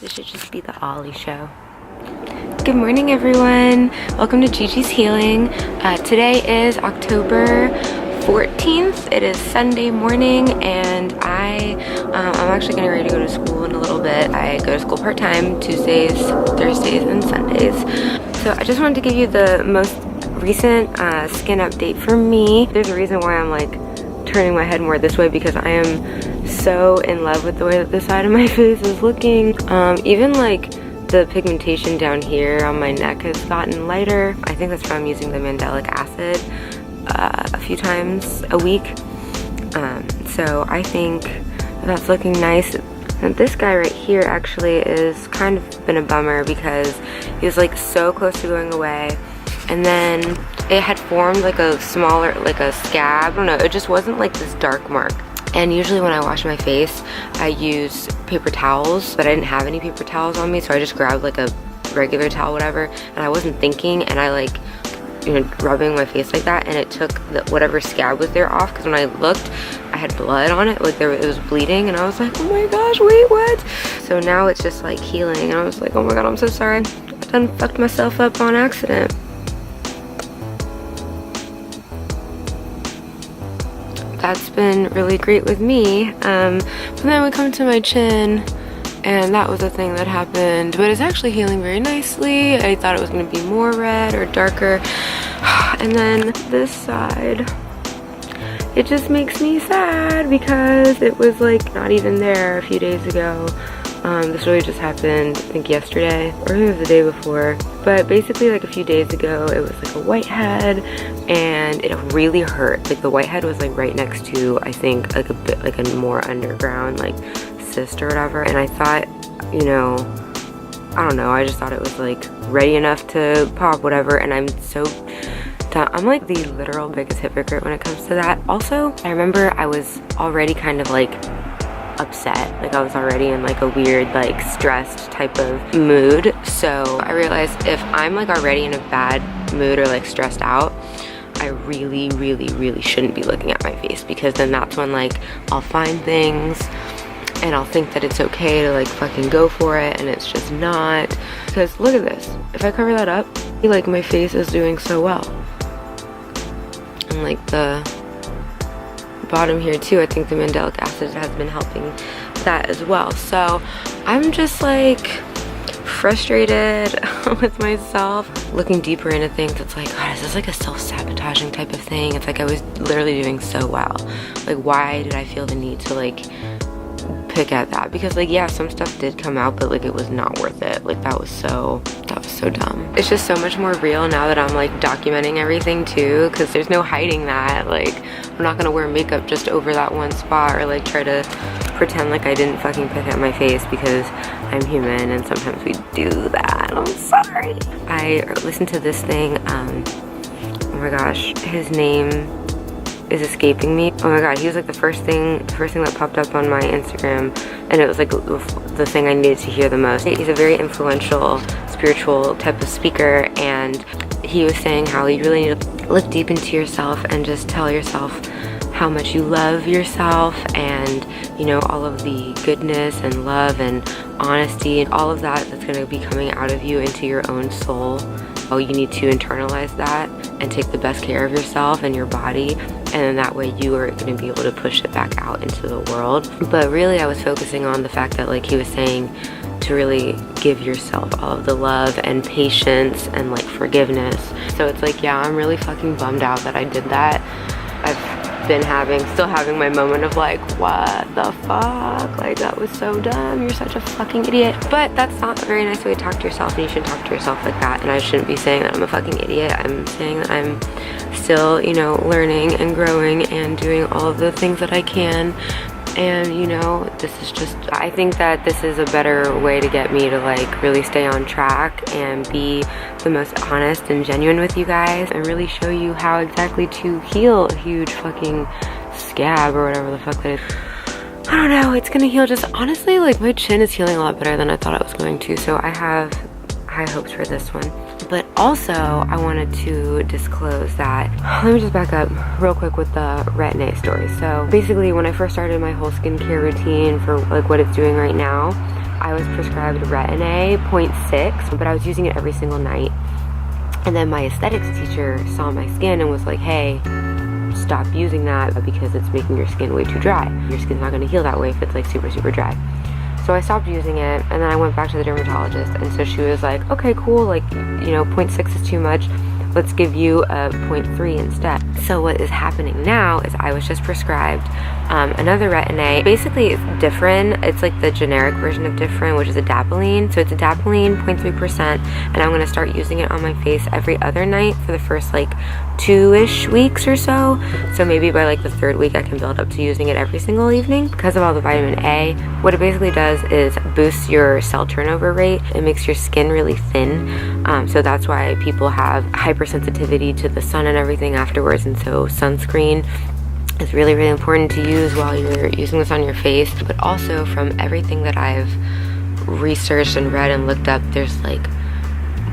It should just be the Ollie show. Good morning, everyone. Welcome to Gigi's Healing. Today is October 14th. It is Sunday morning, and I'm actually getting ready to go to school in a little bit. I go to school part-time Tuesdays, Thursdays, and Sundays. So I just wanted to give you the most recent skin update for me. There's a reason why I'm like turning my head more this way, because I am so in love with the way that this side of my face is looking. Even like the pigmentation down here on my neck has gotten lighter. I think that's from using the mandelic acid a few times a week. So I think that's looking nice. And this guy right here actually is kind of been a bummer, because he was like so close to going away, and then it had formed like a smaller, like a scab. I don't know, it just wasn't like this dark mark. And usually when I wash my face, I use paper towels, but I didn't have any paper towels on me, so I just grabbed like a regular towel, whatever, and I wasn't thinking, and I like, you know, rubbing my face like that, and it took whatever scab was there off, because when I looked, I had blood on it, like it was bleeding, and I was like, oh my gosh, wait, what? So now it's just like healing, and I was like, oh my god, I'm so sorry. I done fucked myself up on accident. That's been really great with me. But then we come to my chin, and that was a thing that happened, but it's actually healing very nicely. I thought it was going to be more red or darker. And then this side, it just makes me sad, because it was like not even there a few days ago. This really just happened, I think yesterday, or maybe it was the day before. But basically like a few days ago, it was like a whitehead, and it really hurt. Like the whitehead was like right next to, I think, like a bit like a more underground like cyst or whatever. And I thought, you know, I don't know, I just thought it was like ready enough to pop, whatever. And I'm so done. I'm like the literal biggest hypocrite when it comes to that. Also, I remember I was already kind of like upset, like I was already in like a weird like stressed type of mood. So I realized if I'm like already in a bad mood or like stressed out, I really shouldn't be looking at my face, because then that's when like I'll find things and I'll think that it's okay to like fucking go for it, and it's just not. Because look at this, if I cover that up, like my face is doing so well, and like the bottom here too, I think the mandelic acid has been helping that as well. So I'm just like frustrated with myself. Looking deeper into things, it's like, God, is this like a self-sabotaging type of thing? It's like I was literally doing so well. Like, why did I feel the need to like pick at that? Because like, yeah, some stuff did come out, but like it was not worth it. Like that was so dumb. It's just so much more real now that I'm like documenting everything too, because there's no hiding that. Like, I'm not gonna wear makeup just over that one spot, or like try to pretend like I didn't fucking pick at my face, because I'm human and sometimes we do that. I'm sorry. I listened to this thing, oh my gosh, his name is escaping me. Oh my god, he was like the first thing that popped up on my Instagram, and it was like the thing I needed to hear the most. He's a very influential spiritual type of speaker, and he was saying how you really need to look deep into yourself and just tell yourself how much you love yourself, and you know, all of the goodness and love and honesty and all of that that's going to be coming out of you into your own soul. Oh, you need to internalize that and take the best care of yourself and your body, and then that way you are going to be able to push it back out into the world. But really I was focusing on the fact that like he was saying to really give yourself all of the love and patience and like forgiveness. So it's like, yeah, I'm really fucking bummed out that I did that. I've been still having my moment of like, what the fuck? Like, that was so dumb. You're such a fucking idiot. But that's not a very nice way to talk to yourself, and you shouldn't talk to yourself like that. And I shouldn't be saying that I'm a fucking idiot. I'm saying that I'm still, you know, learning and growing and doing all of the things that I can. And you know, this is just, I think that this is a better way to get me to like really stay on track and be the most honest and genuine with you guys, and really show you how exactly to heal a huge fucking scab or whatever the fuck that is. I don't know, it's gonna heal. Just honestly, like my chin is healing a lot better than I thought it was going to, so I have high hopes for this one. But also, I wanted to disclose that, let me just back up real quick with the Retin-A story. So basically, when I first started my whole skincare routine for like what it's doing right now, I was prescribed Retin-A 0.6, but I was using it every single night. And then my aesthetics teacher saw my skin and was like, hey, stop using that because it's making your skin way too dry. Your skin's not gonna heal that way if it's like super, super dry. So I stopped using it, and then I went back to the dermatologist, and so she was like, okay, cool, like, you know, 0.6 is too much. Let's give you a 0.3 instead. So what is happening now is I was just prescribed another Retin-A. Basically, it's Differin. It's like the generic version of Differin, which is adapalene. So it's adapalene, 0.3%, and I'm gonna start using it on my face every other night for the first like 2-ish weeks or so. So maybe by like the 3rd week, I can build up to using it every single evening. Because of all the vitamin A, what it basically does is boosts your cell turnover rate. It makes your skin really thin. So that's why people have hypersensitivity to the sun and everything afterwards, and so sunscreen is really, really important to use while you're using this on your face. But also, from everything that I've researched and read and looked up, there's like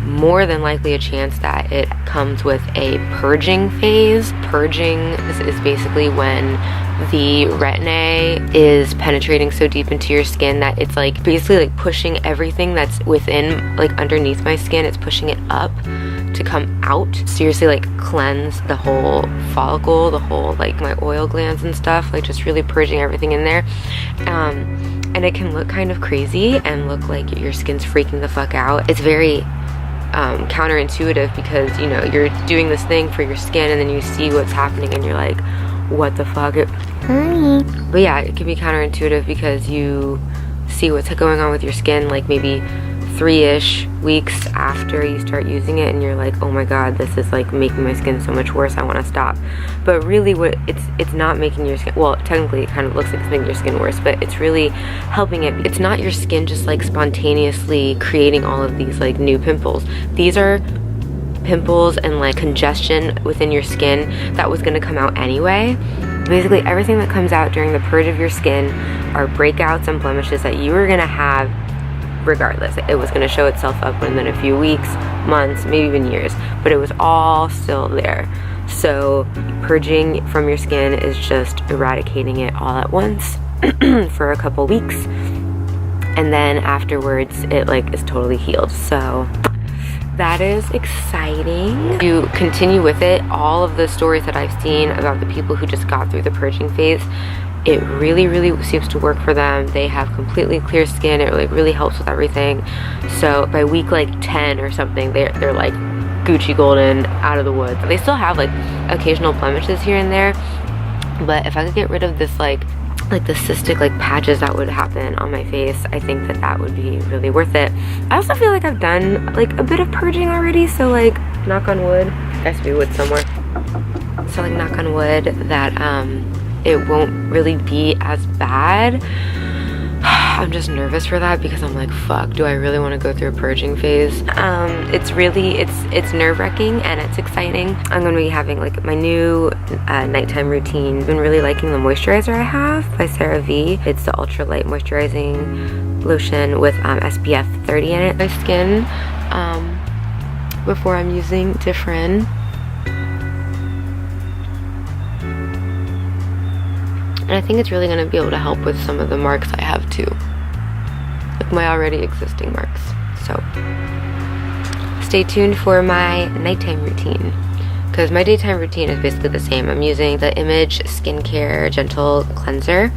more than likely a chance that it comes with a purging phase. Purging is basically when the Retin-A is penetrating so deep into your skin that it's like basically like pushing everything that's within, like underneath my skin, it's pushing it up to come out. Seriously, like cleanse the whole follicle, the whole like my oil glands and stuff, like just really purging everything in there. And it can look kind of crazy and look like your skin's freaking the fuck out. It's very counterintuitive because, you know, you're doing this thing for your skin and then you see what's happening and you're like, what the fuck? But yeah, it can be counterintuitive because you see what's going on with your skin like maybe 3-ish weeks after you start using it, and you're like, oh my god, this is like making my skin so much worse, I want to stop. But really what it's not making your skin, well, technically it kind of looks like it's making your skin worse, but it's really helping it. It's not your skin just like spontaneously creating all of these like new pimples. These are pimples and like congestion within your skin that was going to come out anyway. Basically everything that comes out during the purge of your skin are breakouts and blemishes that you were going to have regardless. It was going to show itself up within a few weeks, months, maybe even years, but it was all still there. So purging from your skin is just eradicating it all at once for a couple weeks, and then afterwards it like is totally healed. So that is exciting. To continue with it, all of the stories that I've seen about the people who just got through the purging phase, it really, really seems to work for them. They have completely clear skin. It like really helps with everything. So by week like 10 or something, they're like Gucci golden, out of the woods. They still have like occasional blemishes here and there, but if I could get rid of this like the cystic like patches that would happen on my face, I think that that would be really worth it. I also feel like I've done like a bit of purging already, so like knock on wood, there has to be wood somewhere, so like knock on wood that it won't really be as bad. I'm just nervous for that because I'm like, fuck, do I really want to go through a purging phase? It's nerve-wracking and it's exciting. I'm going to be having like my new nighttime routine. I've been really liking the moisturizer I have by CeraVe. It's the ultralight moisturizing lotion with SPF 30 in it. My skin before I'm using Differin. And I think it's really going to be able to help with some of the marks I have too, like my already existing marks. So stay tuned for my nighttime routine, because my daytime routine is basically the same. I'm using the Image Skincare Gentle Cleanser,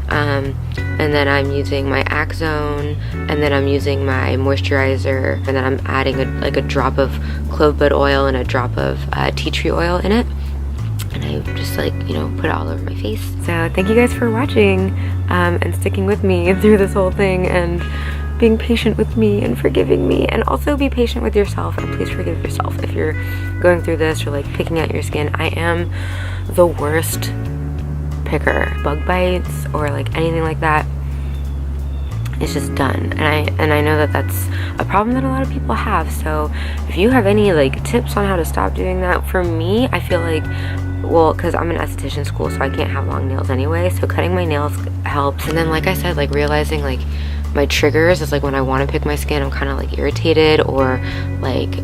and then I'm using my Axone, and then I'm using my moisturizer, and then I'm adding a drop of clove bud oil and a drop of tea tree oil in it. And I just like, you know, put it all over my face. So thank you guys for watching and sticking with me through this whole thing and being patient with me and forgiving me. And also be patient with yourself, and please forgive yourself if you're going through this or like picking at your skin. I am the worst picker. Bug bites or like anything like that, it's just done. And I know that that's a problem that a lot of people have. So if you have any like tips on how to stop doing that, for me, I feel like, well, because I'm in esthetician school, so I can't have long nails anyway, so cutting my nails helps. And then like I said, like realizing like my triggers is like when I want to pick my skin, I'm kind of like irritated or like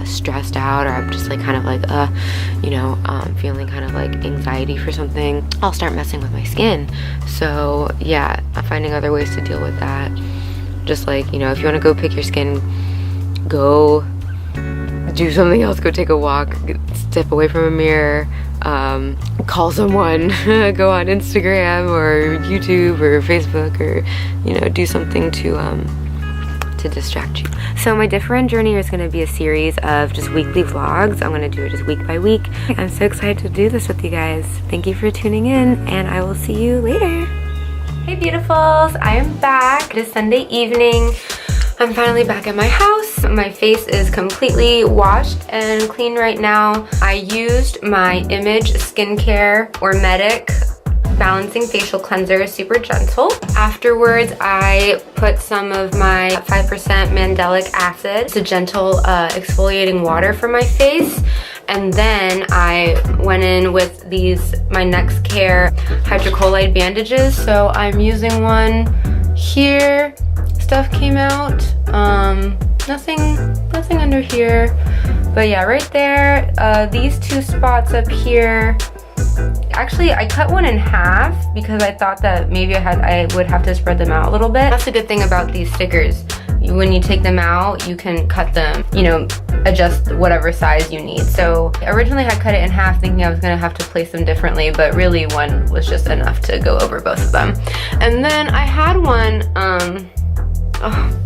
stressed out, or I'm just like kind of like you know, feeling kind of like anxiety for something, I'll start messing with my skin. So yeah, I'm finding other ways to deal with that. Just like, you know, if you want to go pick your skin, go do something else, go take a walk, step away from a mirror, call someone, go on Instagram or YouTube or Facebook, or, you know, do something to distract you. So my Differin journey is going to be a series of just weekly vlogs. I'm going to do it just week by week. I'm so excited to do this with you guys. Thank you for tuning in, and I will see you later. Hey beautifuls, I am back. It is Sunday evening. I'm finally back at my house. My face is completely washed and clean right now. I used my Image Skincare or Medic Balancing Facial Cleanser, super gentle. Afterwards, I put some of my 5% mandelic acid. It's a gentle exfoliating water for my face. And then I went in with these, my Next Care hydrocolloid bandages. So I'm using one here. Stuff came out. Nothing under here. But yeah, right there. These two spots up here. Actually, I cut one in half because I thought that maybe I would have to spread them out a little bit. That's the good thing about these stickers. When you take them out, you can cut them, you know, adjust whatever size you need. So originally I cut it in half thinking I was gonna have to place them differently, but really one was just enough to go over both of them. And then I had one, oh,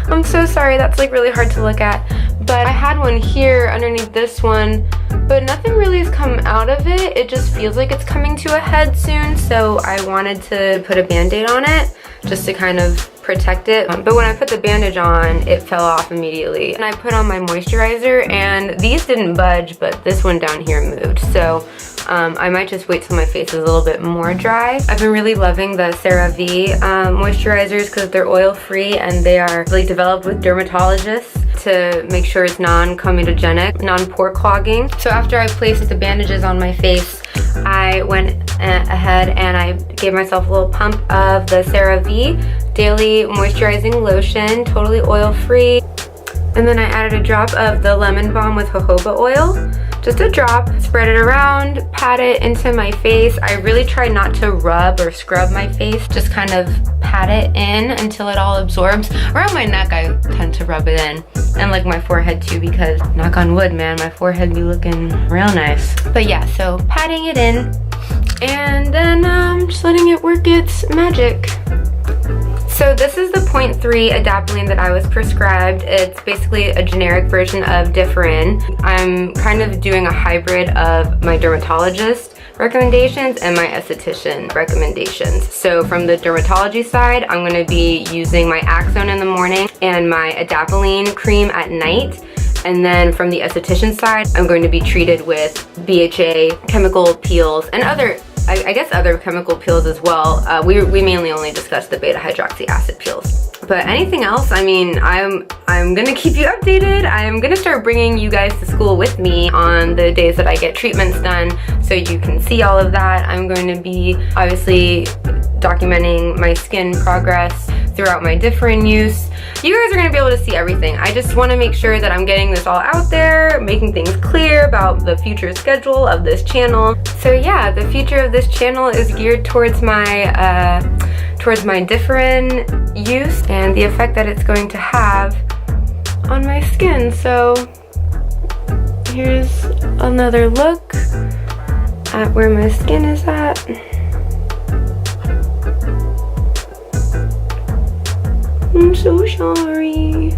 I'm so sorry, that's like really hard to look at. But I had one here underneath this one, but nothing really has come out of it. It just feels like it's coming to a head soon, so I wanted to put a band-aid on it just to kind of protect it. But when I put the bandage on, it fell off immediately. And I put on my moisturizer, and these didn't budge, but this one down here moved. So I might just wait till my face is a little bit more dry. I've been really loving the CeraVe moisturizers because they're oil-free and they are really developed with dermatologists to make sure it's non-comedogenic, non-pore clogging. So after I placed the bandages on my face, I went ahead and I gave myself a little pump of the CeraVe Daily Moisturizing Lotion, totally oil-free. And then I added a drop of the Lemon Balm with jojoba oil. Just a drop, spread it around, pat it into my face. I really try not to rub or scrub my face, just kind of pat it in until it all absorbs. Around my neck, I tend to rub it in, and like my forehead too, because knock on wood, man, my forehead be looking real nice. But yeah, so patting it in, and then just letting it work its magic. So this is the 0.3 adapalene that I was prescribed. It's basically a generic version of Differin. I'm kind of doing a hybrid of my dermatologist recommendations and my esthetician recommendations. So from the dermatology side, I'm going to be using my Axone in the morning and my adapalene cream at night. And then from the esthetician side, I'm going to be treated with BHA, chemical peels, and other, I guess other chemical peels as well. We mainly only discussed the beta hydroxy acid peels. But anything else, I mean, I'm gonna keep you updated. I'm gonna start bringing you guys to school with me on the days that I get treatments done, so you can see all of that. I'm going to be obviously documenting my skin progress throughout my Differin use. You guys are gonna be able to see everything. I just wanna make sure that I'm getting this all out there, making things clear about the future schedule of this channel. So yeah, the future of this channel is geared towards my Differin use and the effect that it's going to have on my skin. So here's another look at where my skin is at. I'm so sorry.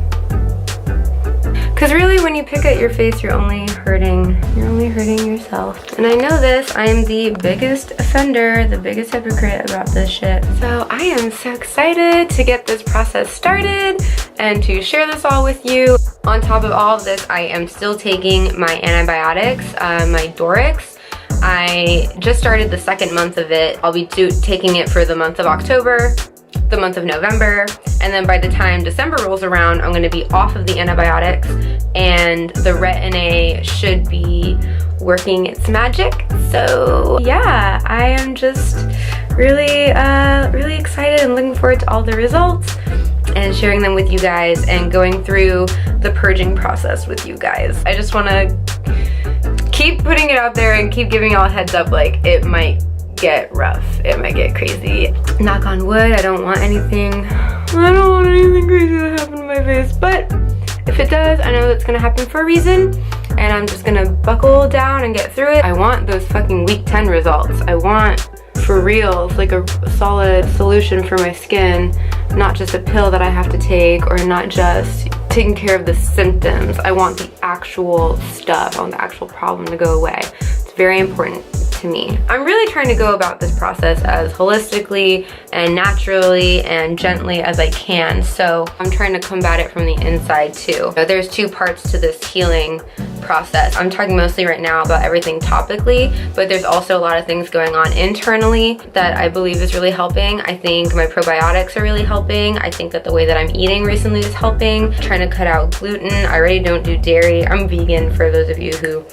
Because really, when you pick at your face, you're only hurting yourself. And I know this, I am the biggest offender, the biggest hypocrite about this shit. So I am so excited to get this process started and to share this all with you. On top of all of this, I am still taking my antibiotics, my Dorix. I just started the second month of it. I'll be taking it for the month of October, the month of November, and then by the time December rolls around, I'm going to be off of the antibiotics, and the Retin-A should be working its magic. So yeah, I am just really excited and looking forward to all the results and sharing them with you guys and going through the purging process with you guys. I just want to keep putting it out there and keep giving y'all a heads up, like it might get rough, it might get crazy. Knock on wood, I don't want anything I don't want anything crazy to happen to my face, but if it does, I know that's gonna happen for a reason, and I'm just gonna buckle down and get through it. I want those fucking week 10 results. I want, for real, like a solid solution for my skin, not just a pill that I have to take, or not just taking care of the symptoms. I want the actual stuff. I want the actual problem to go away. It's very important to me. I'm really trying to go about this process as holistically and naturally and gently as I can. So I'm trying to combat it from the inside too. There's two parts to this healing process. I'm talking mostly right now about everything topically, but there's also a lot of things going on internally that I believe is really helping. I think my probiotics are really helping. I think that the way that I'm eating recently is helping. Trying to cut out gluten. I already don't do dairy. I'm vegan, for those of you who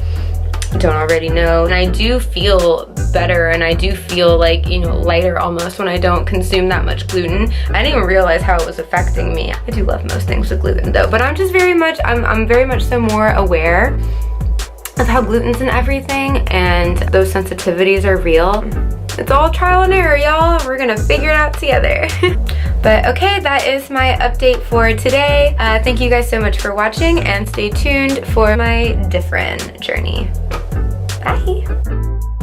don't already know, and I do feel better, and I do feel like, you know, lighter almost when I don't consume that much gluten. I didn't even realize how it was affecting me. I do love most things with gluten though, but I'm just very much, I'm very much so more aware of how gluten's in everything, and those sensitivities are real. It's all trial and error, y'all. We're gonna figure it out together. But okay, that is my update for today. Thank you guys so much for watching, and stay tuned for my Differin journey. Bye.